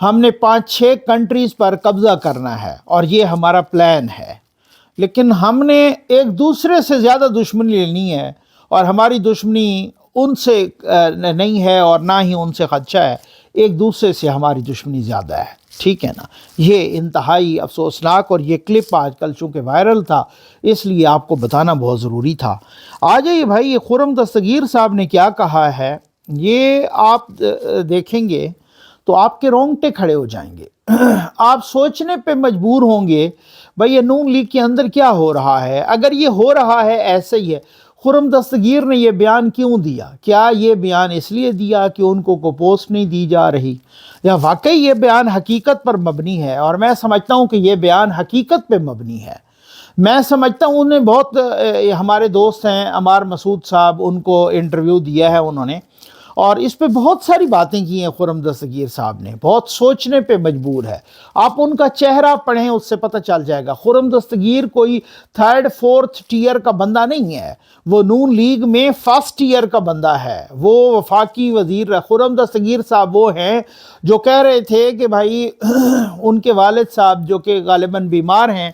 ہم نے 5-6 کنٹریز پر قبضہ کرنا ہے اور یہ ہمارا پلان ہے، لیکن ہم نے ایک دوسرے سے زیادہ دشمنی لینی ہے، اور ہماری دشمنی ان سے نہیں ہے اور نہ ہی ان سے خدشہ ہے، ایک دوسرے سے ہماری دشمنی زیادہ ہے، ٹھیک ہے نا۔ یہ انتہائی افسوسناک، اور یہ کلپ آج کل چونکہ وائرل تھا اس لیے آپ کو بتانا بہت ضروری تھا۔ آ جائیے بھائی، یہ خرم دستگیر صاحب نے کیا کہا ہے، یہ آپ دیکھیں گے تو آپ کے رونگٹے کھڑے ہو جائیں گے، آپ سوچنے پہ مجبور ہوں گے بھئی یہ نون لیگ کے اندر کیا ہو رہا ہے۔ اگر یہ ہو رہا ہے ایسے ہی ہے، خرم دستگیر نے یہ بیان کیوں دیا؟ کیا یہ بیان اس لیے دیا کہ ان کو پوسٹ نہیں دی جا رہی، یا واقعی یہ بیان حقیقت پر مبنی ہے؟ اور میں سمجھتا ہوں کہ یہ بیان حقیقت پہ مبنی ہے۔ میں سمجھتا ہوں انہیں بہت ہمارے دوست ہیں عمار مسعود صاحب، ان کو انٹرویو دیا ہے انہوں نے، اور اس پہ بہت ساری باتیں کی ہیں خرم دستگیر صاحب نے، بہت سوچنے پہ مجبور ہے۔ آپ ان کا چہرہ پڑھیں، اس سے پتہ چل جائے گا۔ خرم دستگیر کوئی 3rd-4th ٹیئر کا بندہ نہیں ہے، وہ نون لیگ میں 1st ٹیئر کا بندہ ہے، وہ وفاقی وزیر ہے۔ خرم دستگیر صاحب وہ ہیں جو کہہ رہے تھے کہ بھائی ان کے والد صاحب جو کہ غالباً بیمار ہیں،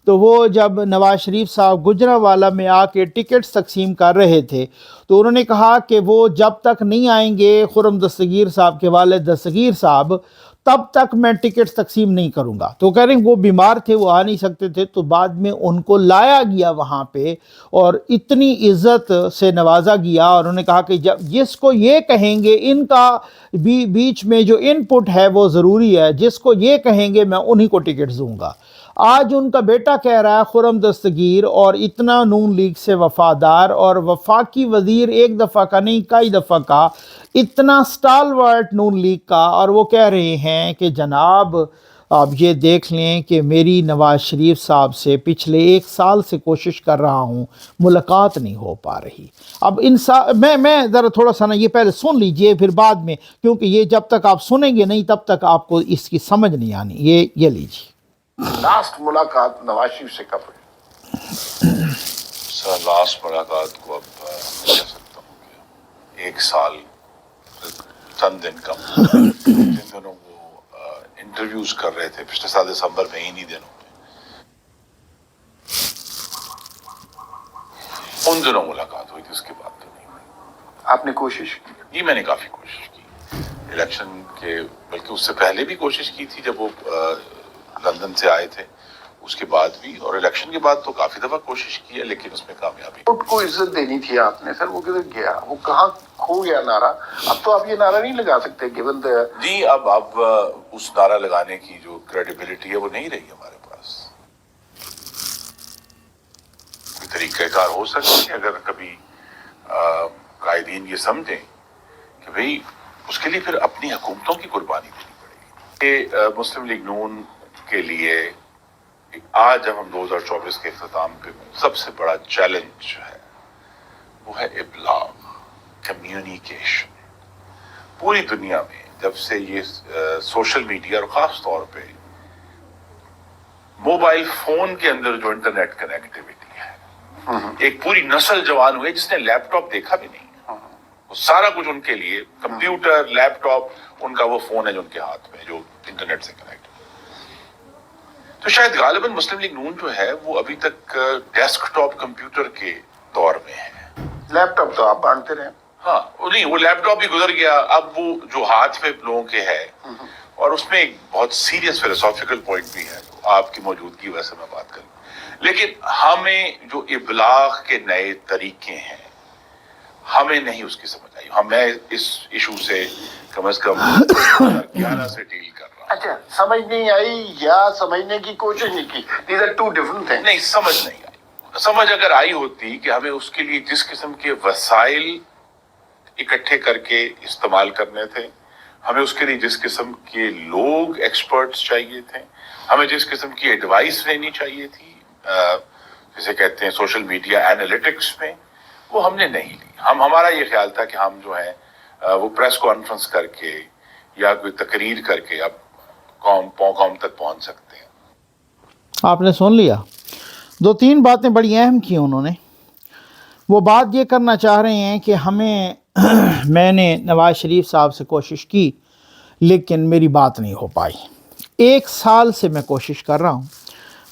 تو وہ جب نواز شریف صاحب گجرانوالہ میں آ کے ٹکٹس تقسیم کر رہے تھے تو انہوں نے کہا کہ وہ جب تک نہیں آئیں گے خرم دستگیر صاحب کے والد دستگیر صاحب، تب تک میں ٹکٹس تقسیم نہیں کروں گا۔ تو کہہ رہے ہیں وہ بیمار تھے، وہ آ نہیں سکتے تھے، تو بعد میں ان کو لایا گیا وہاں پہ اور اتنی عزت سے نوازا گیا، اور انہوں نے کہا کہ جب جس کو یہ کہیں گے، ان کا بیچ میں جو ان پٹ ہے وہ ضروری ہے، جس کو یہ کہیں گے میں انہی کو ٹکٹس دوں گا۔ آج ان کا بیٹا کہہ رہا ہے خرم دستگیر، اور اتنا نون لیگ سے وفادار اور وفاقی وزیر، ایک دفعہ کا نہیں کئی دفعہ کا، اتنا سٹالورٹ نون لیگ کا، اور وہ کہہ رہے ہیں کہ جناب آپ یہ دیکھ لیں کہ میری نواز شریف صاحب سے پچھلے 1 سال سے کوشش کر رہا ہوں، ملاقات نہیں ہو پا رہی۔ اب میں ذرا تھوڑا سا نا یہ پہلے سن لیجئے، پھر بعد میں، کیونکہ یہ جب تک آپ سنیں گے نہیں تب تک آپ کو اس کی سمجھ نہیں آنی۔ یہ لیجئے۔ لاسٹ ملاقات نواز شریف سے کب ہوئی؟ سر لاسٹ ملاقات کو اب کہہ سکتا ہوں کہ 1 سال چند دن کم، جن دنوں وہ انٹرویوز کر رہے تھے پچھلے سال دسمبر میں، انہی دنوں میں، ان دنوں ملاقات ہوئی تھی، اس کے بعد تو نہیں ہوئی۔ آپ نے کوشش کی؟ جی میں نے کافی کوشش کی، الیکشن کے بلکہ اس سے پہلے بھی کوشش کی تھی جب وہ لندن سے آئے تھے، اس کے بعد بھی، اور الیکشن کے بعد تو کافی دفعہ کوشش کی ہے، لیکن اس میں کامیابی۔ ووٹ کو عزت دینی تھی آپ نے، سر وہ کدھر گیا؟ وہ کہاں کھو گیا نعرہ؟ اب تو آپ یہ نعرہ نہیں لگا سکتے گیون دا جی اب اس نعرہ لگانے کی جو کریڈیبلٹی ہے وہ نہیں رہی ہمارے پاس۔ کوئی طریقہ کار ہو سکتی ہے اگر کبھی قائدین یہ سمجھیں کہ بھئی اس کے لیے پھر اپنی حکومتوں کی قربانی دینی پڑے گی۔ کہ مسلم لیگ نون کے لیے آج جب ہم 2024 کے اختتام پہ سب سے بڑا چیلنج جو ہے وہ ہے ابلاغ، کمیونیکیشن۔ پوری دنیا میں جب سے یہ سوشل میڈیا اور خاص طور پہ موبائل فون کے اندر جو انٹرنیٹ کنیکٹیوٹی ہے، ایک پوری نسل جوان ہوئی جس نے لیپ ٹاپ دیکھا بھی نہیں، وہ سارا کچھ ان کے لیے کمپیوٹر، لیپ ٹاپ، ان کا وہ فون ہے جو ان کے ہاتھ میں جو انٹرنیٹ سے کنیکٹ ہے۔ تو شاید غالباً مسلم لیگ نون جو ہے وہ ابھی تک ڈیسک ٹاپ کمپیوٹر کے دور میں ہے۔ لیپ ٹاپ تو آپ بانٹتے رہے۔ ہاں نہیں، وہ لیپ ٹاپ بھی گزر گیا، اب وہ جو ہاتھ پہ لوگوں کے ہے، اور اس میں ایک بہت سیریس فلسافیکل پوائنٹ بھی ہے جو آپ کی موجودگی ویسے میں بات کروں، لیکن ہمیں جو ابلاغ کے نئے طریقے ہیں ہمیں نہیں اس کی سمجھ آئی۔ میں اس ایشو سے کم از کم 2011 سے ڈیل کر رہا ہوں۔ اچھا، سمجھ نہیں آئی یا سمجھنے کی کوشش نہیں کی؟ These are two different things۔ نہیں، سمجھ نہیں آئی۔ سمجھ اگر آئی ہوتی کہ ہمیں اس کے لیے جس قسم کے وسائل اکٹھے کر کے استعمال کرنے تھے، ہمیں اس کے لیے جس قسم کے لوگ ایکسپرٹس چاہیے تھے، ہمیں جس قسم کی ایڈوائس لینی چاہیے تھی، جسے کہتے ہیں سوشل میڈیا اینالیٹکس میں، وہ ہم نے نہیں لی۔ ہمارا یہ خیال تھا کہ ہم جو ہے وہ پریس کانفرنس کر کے یا کوئی تقریر کر کے اب قوم تک پہنچ سکتے ہیں۔ آپ نے سن لیا، 2-3 باتیں بڑی اہم کی انہوں نے۔ وہ بات یہ کرنا چاہ رہے ہیں کہ میں نے نواز شریف صاحب سے کوشش کی، لیکن میری بات نہیں ہو پائی. 1 سال سے میں کوشش کر رہا ہوں.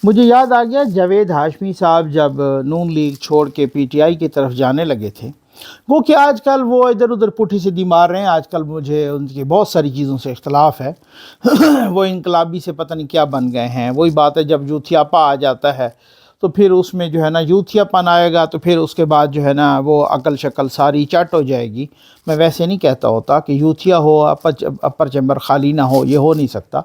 مجھے یاد آ گیا جاوید ہاشمی صاحب جب نون لیگ چھوڑ کے پی ٹی آئی کی طرف جانے لگے تھے، وہ کہ آج کل وہ ادھر ادھر پٹھی سیدھی مار رہے ہیں. آج کل مجھے ان کی بہت ساری چیزوں سے اختلاف ہے. وہ انقلابی سے پتہ نہیں کیا بن گئے ہیں. وہی بات ہے، جب یوتھیاپا آ جاتا ہے تو پھر اس میں جو ہے نا یوتھیا پن آئے گا تو پھر اس کے بعد جو ہے نا وہ عقل شکل ساری چٹ ہو جائے گی. میں ویسے نہیں کہتا ہوتا کہ یوتھیا ہو اپر چیمبر خالی نہ ہو، یہ ہو نہیں سکتا.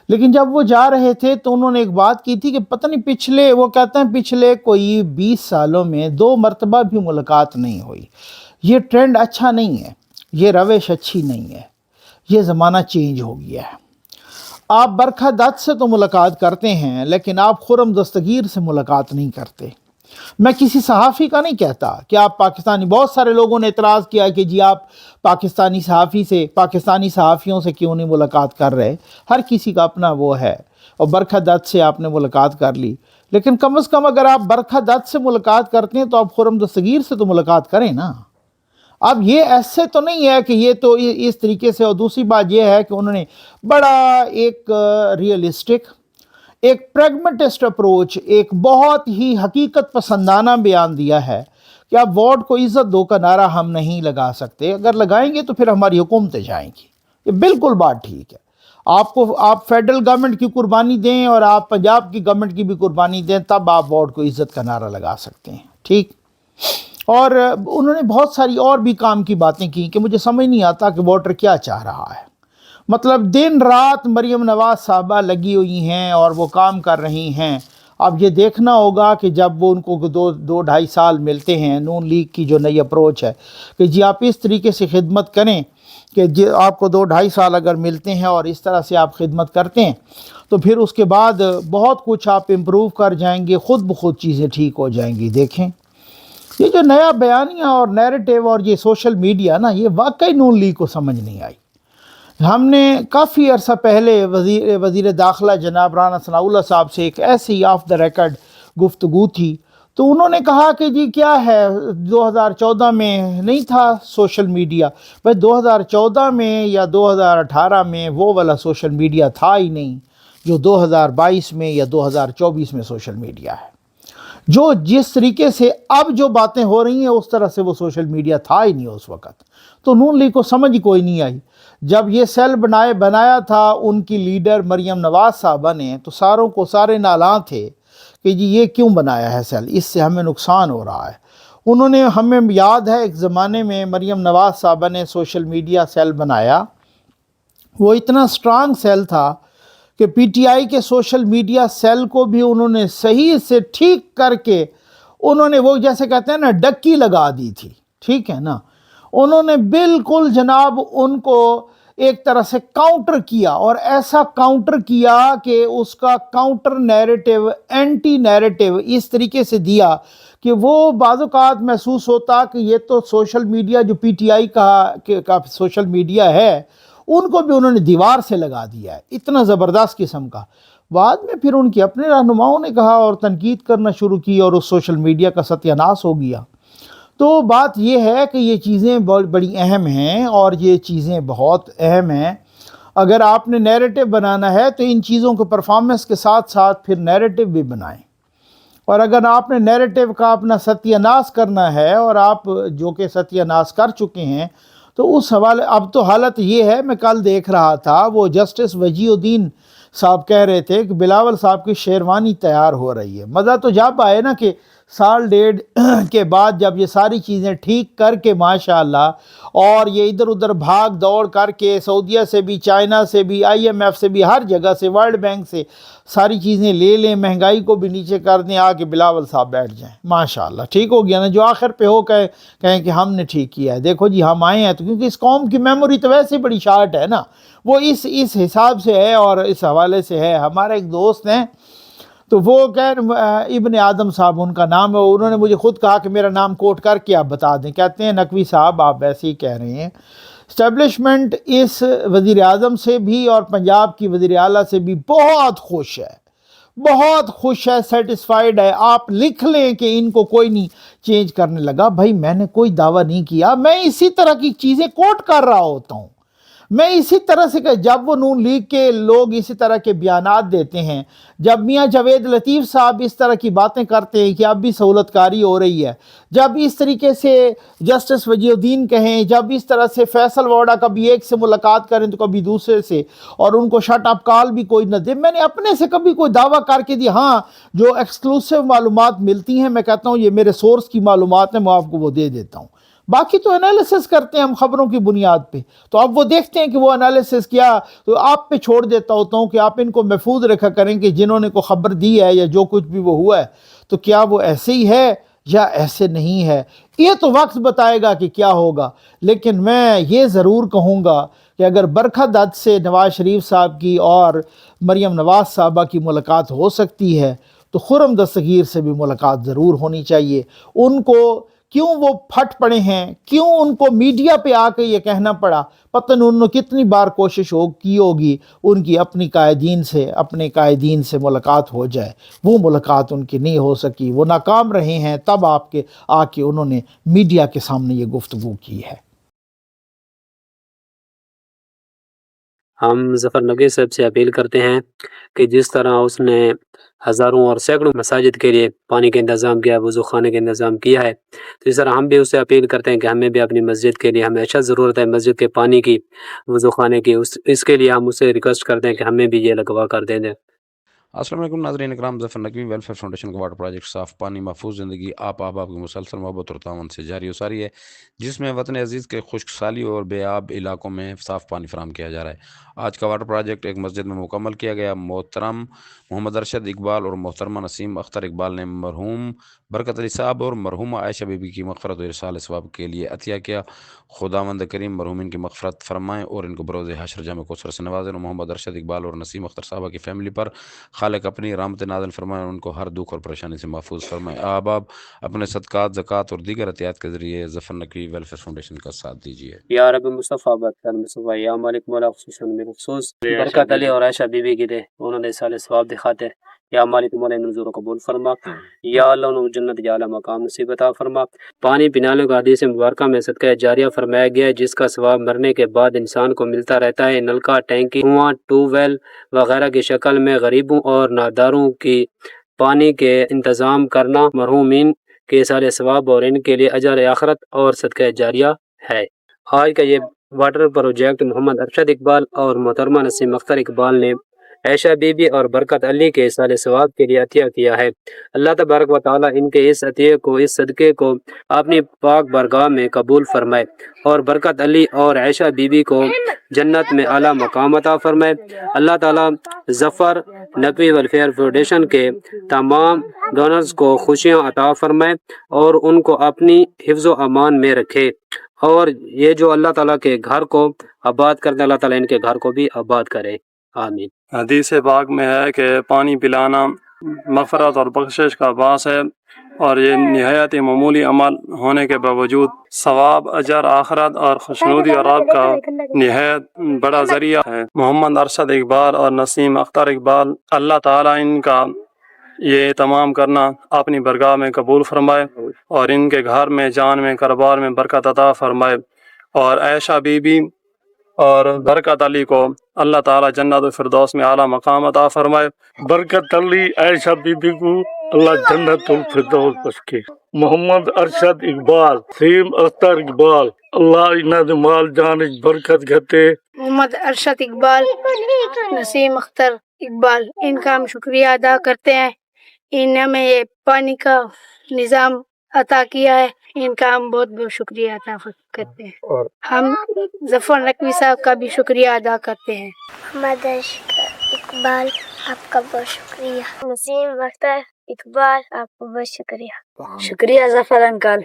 لیکن جب وہ جا رہے تھے تو انہوں نے ایک بات کی تھی کہ پتہ نہیں وہ کہتے ہیں پچھلے کوئی 20 سالوں میں 2 مرتبہ بھی ملاقات نہیں ہوئی. یہ ٹرینڈ اچھا نہیں ہے، یہ روش اچھی نہیں ہے، یہ زمانہ چینج ہو گیا ہے. آپ برکھا دت سے تو ملاقات کرتے ہیں لیکن آپ خرم دستگیر سے ملاقات نہیں کرتے. میں کسی صحافی کا نہیں کہتا کہ آپ پاکستانی، بہت سارے لوگوں نے اعتراض کیا کہ جی آپ پاکستانی صحافیوں سے کیوں نہیں ملاقات کر رہے. ہر کسی کا اپنا وہ ہے، اور برکھا دت سے آپ نے ملاقات کر لی، لیکن کم از کم اگر آپ برکھا دت سے ملاقات کرتے ہیں تو آپ خرم دستگیر سے تو ملاقات کریں نا. اب یہ ایسے تو نہیں ہے کہ یہ تو اس طریقے سے. اور دوسری بات یہ ہے کہ انہوں نے بڑا ایک ریئلسٹک، ایک پریگمیٹسٹ اپروچ، ایک بہت ہی حقیقت پسندانہ بیان دیا ہے کہ آپ ووٹ کو عزت دو کا نعرہ ہم نہیں لگا سکتے. اگر لگائیں گے تو پھر ہماری حکومتیں جائیں گی. یہ بالکل بات ٹھیک ہے. آپ فیڈرل گورنمنٹ کی قربانی دیں اور آپ پنجاب کی گورنمنٹ کی بھی قربانی دیں، تب آپ ووٹ کو عزت کا نعرہ لگا سکتے ہیں. ٹھیک. اور انہوں نے بہت ساری اور بھی کام کی باتیں کی کہ مجھے سمجھ نہیں آتا کہ ووٹر کیا چاہ رہا ہے. مطلب دن رات مریم نواز صاحبہ لگی ہوئی ہیں اور وہ کام کر رہی ہیں. اب یہ دیکھنا ہوگا کہ جب وہ ان کو 2-2.5 سال ملتے ہیں، نون لیگ کی جو نئی اپروچ ہے کہ جی آپ اس طریقے سے خدمت کریں کہ جی آپ کو 2-2.5 سال اگر ملتے ہیں اور اس طرح سے آپ خدمت کرتے ہیں تو پھر اس کے بعد بہت کچھ آپ امپروو کر جائیں گے، خود بخود چیزیں ٹھیک ہو جائیں گی. دیکھیں یہ جو نیا بیانیہ اور نیریٹیو اور یہ سوشل میڈیا نا، یہ واقعی نون لیگ کو سمجھ نہیں آئی. ہم نے کافی عرصہ پہلے وزیر داخلہ جناب رانا ثناء اللہ صاحب سے ایک ایسی آف دا ریکارڈ گفتگو تھی، تو انہوں نے کہا کہ جی کیا ہے 2014 میں نہیں تھا سوشل میڈیا. بھائی 2014 میں یا 2018 میں وہ والا سوشل میڈیا تھا ہی نہیں جو 2022 میں یا 2024 میں سوشل میڈیا ہے. جو جس طریقے سے اب جو باتیں ہو رہی ہیں اس طرح سے وہ سوشل میڈیا تھا ہی نہیں اس وقت. تو نون لیگ کو سمجھ کوئی نہیں آئی. جب یہ سیل بنایا تھا ان کی لیڈر مریم نواز صاحبہ نے، تو سارے نالاں تھے کہ جی یہ کیوں بنایا ہے سیل، اس سے ہمیں نقصان ہو رہا ہے. انہوں نے، ہمیں یاد ہے ایک زمانے میں مریم نواز صاحبہ نے سوشل میڈیا سیل بنایا. وہ اتنا سٹرانگ سیل تھا کہ پی ٹی آئی کے سوشل میڈیا سیل کو بھی انہوں نے صحیح سے ٹھیک کر کے، انہوں نے وہ جیسے کہتے ہیں نا ڈکی لگا دی تھی. ٹھیک ہے نا. انہوں نے بالکل جناب ان کو ایک طرح سے کاؤنٹر کیا، اور ایسا کاؤنٹر کیا کہ اس کا کاؤنٹر نیریٹیو، اینٹی نیریٹیو اس طریقے سے دیا کہ وہ بعض اوقات محسوس ہوتا کہ یہ تو سوشل میڈیا جو پی ٹی آئی کا سوشل میڈیا ہے ان کو بھی انہوں نے دیوار سے لگا دیا ہے. اتنا زبردست قسم کا. بعد میں پھر ان کے اپنے رہنماؤں نے کہا اور تنقید کرنا شروع کی اور اس سوشل میڈیا کا ستیہ ناش ہو گیا. تو بات یہ ہے کہ یہ چیزیں بڑی اہم ہیں، اور یہ چیزیں بہت اہم ہیں. اگر آپ نے نیریٹو بنانا ہے تو ان چیزوں کو پرفارمنس کے ساتھ ساتھ پھر نیریٹو بھی بنائیں. اور اگر آپ نے نیریٹو کا اپنا ستیہ ناش کرنا ہے، اور آپ جو کہ ستیہ ناش کر چکے ہیں، تو اس حوالے اب تو حالت یہ ہے، میں کل دیکھ رہا تھا وہ جسٹس وجی الدین صاحب کہہ رہے تھے کہ بلاول صاحب کی شیروانی تیار ہو رہی ہے. مزہ تو جب آئے نا کہ 1.5 کے بعد جب یہ ساری چیزیں ٹھیک کر کے ماشاءاللہ، اور یہ ادھر ادھر بھاگ دوڑ کر کے سعودیہ سے بھی، چائنا سے بھی، IMF سے بھی، ہر جگہ سے، ورلڈ بینک سے ساری چیزیں لے لیں، مہنگائی کو بھی نیچے کر دیں، آ کے بلاول صاحب بیٹھ جائیں. ماشاءاللہ ٹھیک ہو گیا نا. جو آخر پہ ہو کہیں کہ ہم نے ٹھیک کیا ہے. دیکھو جی ہم آئے ہیں تو کیونکہ اس قوم کی میموری تو ویسے بڑی شارٹ ہے نا، وہ اس حساب سے ہے اور اس حوالے سے ہے. ہمارے ایک دوست ہیں تو وہ ابن آدم صاحب ان کا نام ہے، انہوں نے مجھے خود کہا کہ میرا نام کوٹ کر کے آپ بتا دیں. کہتے ہیں نقوی صاحب آپ ویسے ہی کہہ رہے ہیں، اسٹیبلشمنٹ اس وزیر اعظم سے بھی اور پنجاب کی وزیر اعلیٰ سے بھی بہت خوش ہے، بہت خوش ہے، سیٹسفائیڈ ہے. آپ لکھ لیں کہ ان کو کوئی نہیں چینج کرنے لگا. بھائی میں نے کوئی دعویٰ نہیں کیا، میں اسی طرح کی چیزیں کوٹ کر رہا ہوتا ہوں. میں اسی طرح سے کہ جب وہ نون لیگ کے لوگ اسی طرح کے بیانات دیتے ہیں، جب میاں جاوید لطیف صاحب اس طرح کی باتیں کرتے ہیں کہ اب بھی سہولت کاری ہو رہی ہے، جب اس طریقے سے جسٹس وجیہ الدین کہیں، جب اس طرح سے فیصل ووڈا کبھی ایک سے ملاقات کریں تو کبھی دوسرے سے، اور ان کو شٹ اپ کال بھی کوئی نہ دے، میں نے اپنے سے کبھی کوئی دعویٰ کر کے دی؟ ہاں، جو ایکسکلوسیو معلومات ملتی ہیں میں کہتا ہوں یہ میرے سورس کی معلومات ہیں، میں آپ کو وہ دے دیتا ہوں، باقی تو انالیسس کرتے ہیں ہم خبروں کی بنیاد پہ، تو اب وہ دیکھتے ہیں کہ وہ انالیسس کیا، تو آپ پہ چھوڑ دیتا ہوتا ہوں کہ آپ ان کو محفوظ رکھا کریں کہ جنہوں نے کو خبر دی ہے یا جو کچھ بھی وہ ہوا ہے تو کیا وہ ایسے ہی ہے یا ایسے نہیں ہے، یہ تو وقت بتائے گا کہ کیا ہوگا۔ لیکن میں یہ ضرور کہوں گا کہ اگر برکت دت سے نواز شریف صاحب کی اور مریم نواز صاحبہ کی ملاقات ہو سکتی ہے تو خرم دستگیر سے بھی ملاقات ضرور ہونی چاہیے۔ ان کو کیوں وہ پھٹ پڑے ہیں، کیوں ان کو میڈیا پہ آ کے یہ کہنا پڑا، پتہ نہیں انہوں نے کتنی بار کوشش کی ہوگی ان کی اپنے قائدین سے ملاقات ہو جائے، وہ ملاقات ان کی نہیں ہو سکی، وہ ناکام رہے ہیں، تب آ کے انہوں نے میڈیا کے سامنے یہ گفتگو کی ہے۔ ہم ظفر نقوی صاحب سے اپیل کرتے ہیں کہ جس طرح اس نے ہزاروں اور سینکڑوں مساجد کے لیے پانی کا انتظام کیا، وضو خانے کا انتظام کیا ہے، تو اس طرح ہم بھی اس سے اپیل کرتے ہیں کہ ہمیں بھی اپنی مسجد کے لیے، ہمیں اچھا ضرورت ہے مسجد کے پانی کی، وضو خانے کی، اس کے لیے ہم اسے ریکویسٹ کرتے ہیں کہ ہمیں بھی یہ لگوا کر دیں دیں۔ السلام علیکم ناظرین اکرام، ظفر نقوی ویلفیئر فاؤنڈیشن کا واٹر پروجیکٹ صاف پانی محفوظ زندگی آپ احباب کی مسلسل محبت اور تعاون سے جاری و ساری ہے، جس میں وطن عزیز کے خشک سالی اور بے آب علاقوں میں صاف پانی فراہم کیا جا رہا ہے۔ آج کا واٹر پروجیکٹ ایک مسجد میں مکمل کیا گیا۔ محترم محمد ارشد اقبال اور محترمہ نسیم اختر اقبال نے مرحوم برکت علی صاحب اور مرحومہ عائشہ بی بی کی مغفرت و ارسال ثواب کے لیے عطیہ کیا۔ خداوند کریم مرحومین کی مغفرت فرمائیں اور ان کو بروز حشر جامع کوثر سے نوازیں۔ محمد ارشد اقبال اور نسیم اختر صاحبہ کی فیملی پر خالق اپنی رحمت نازل فرمائیں اور ان کو ہر دکھ اور پریشانی سے محفوظ فرمائیں۔ احباب اپنے صدقات، زکوٰۃ اور دیگر عطیات کے ذریعے ظفر نقوی ویلفیئر فاؤنڈیشن کا ساتھ دیجیے۔ یا رب مصطفیٰ برکت مصطفیٰ یا مالک مولا خصوصاً بالخصوص برکت علی اور عائشہ بی بی کی دے انہوں نے سال ثواب دکھاتے، یا مالک مولا منظور و قبول فرما، یا اللہ انہوں جنت یا اعلیٰ مقام نصیب عطا فرما۔ پانی پلانے کو حدیث مبارکہ میں صدقہ جاریہ فرمایا گیا ہے، جس کا ثواب مرنے کے بعد انسان کو ملتا رہتا ہے۔ نلکا، ٹینکی، کنواں، ٹیوب ویل وغیرہ کی شکل میں غریبوں اور ناداروں کی پانی کے انتظام کرنا مرحومین کے سال ثواب اور ان کے لیے اجر آخرت اور صدقہ جاریہ ہے۔ آج کا یہ واٹر پروجیکٹ محمد ارشد اقبال اور محترمہ نسیم اختر اقبال نے عائشہ بی بی اور برکت علی کے سال ثواب کے لیے عطیہ کیا ہے۔ اللہ تبارک و تعالیٰ ان کے اس عطیے کو، اس صدقے کو اپنی پاک بارگاہ میں قبول فرمائے اور برکت علی اور عائشہ بی بی کو جنت میں اعلیٰ مقام عطا فرمائے۔ اللہ تعالیٰ ظفر نقوی ویلفیئر فاؤنڈیشن کے تمام ڈونرز کو خوشیاں عطا فرمائے اور ان کو اپنی حفظ و امان میں رکھے، اور یہ جو اللہ تعالیٰ کے گھر کو آباد کرتے اللہ تعالیٰ ان کے گھر کو بھی آباد کرے، آمین۔ حدیث پاک میں ہے کہ پانی پلانا مغفرت اور بخشش کا باعث ہے، اور یہ نہایت معمولی عمل ہونے کے باوجود ثواب، اجر آخرت اور خوشنودی اور رب کا نہایت بڑا ذریعہ ہے۔ محمد ارشد اقبال اور نسیم اختر اقبال، اللہ تعالیٰ ان کا یہ تمام کرنا اپنی برگاہ میں قبول فرمائے اور ان کے گھر میں، جان میں، کاروبار میں برکت عطا فرمائے، اور عائشہ بی بی اور برکت علی کو اللہ تعالیٰ جنت الفردوس میں اعلیٰ مقام عطا فرمائے۔ برکت علی عائشہ بی بی کو اللہ جنت الفردوس بخشے۔ محمد ارشد اقبال، نسیم اختر اقبال، اللہ انہاں دے مال جان وچ برکت گھتے۔ محمد ارشد اقبال، نسیم اختر اقبال، ان کا ہم شکریہ ادا کرتے ہیں، انہوں نے ہمیں یہ پانی کا نظام عطا کیا ہے، ان کا ہم بہت بہت شکریہ ادا کرتے ہیں، اور ہم ظفر نقوی صاحب کا بھی شکریہ ادا کرتے ہیں۔ محمد ارشد اقبال، آپ کا بہت شکریہ۔ نسیم اختر اقبال، آپ کو بہت شکریہ۔ شکریہ ظفر انکل۔